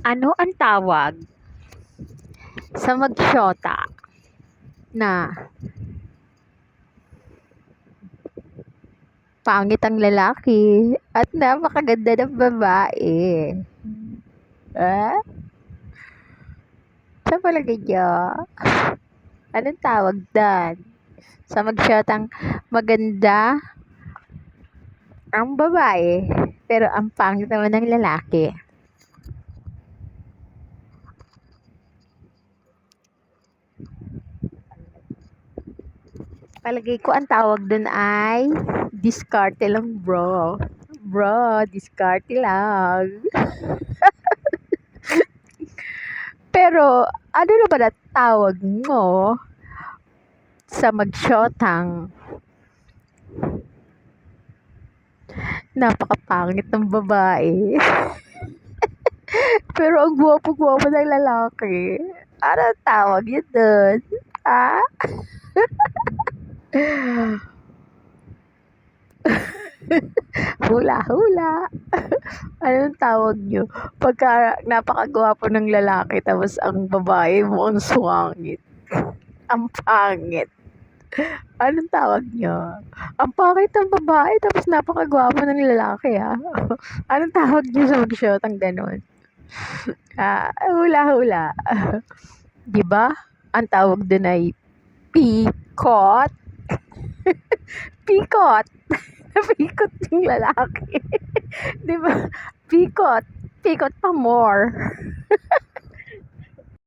Ano ang tawag sa magsyota na pangit ang lalaki at napakaganda ng babae? Ah? Sa palagay niyo, anong tawag doon? Sa magsyotang maganda ang babae, pero ang pangit naman ng lalaki. Palagay ko ang tawag doon ay diskarte lang, bro. Bro, diskarte lang. Pero, ano naman ang tawag mo sa magsyotang napakapangit ng babae, pero ang gwapo-gwapo ng lalaki? Ano ang tawag yun doon? Ah? Hula-hula. Anong tawag nyo? Pagka napakagwapo ng lalaki, tapos ang babae mo ang swangit. Ang pangit. Anong tawag nyo? Ang pangit ng babae, tapos napakagwapo ng lalaki, ha? Anong tawag nyo sa mag-shot ang ganon? Hula-hula. Diba? Ang tawag doon ay pikot. Pikot. Napikot yung lalaki. Diba? Pikot. Pikot pa more.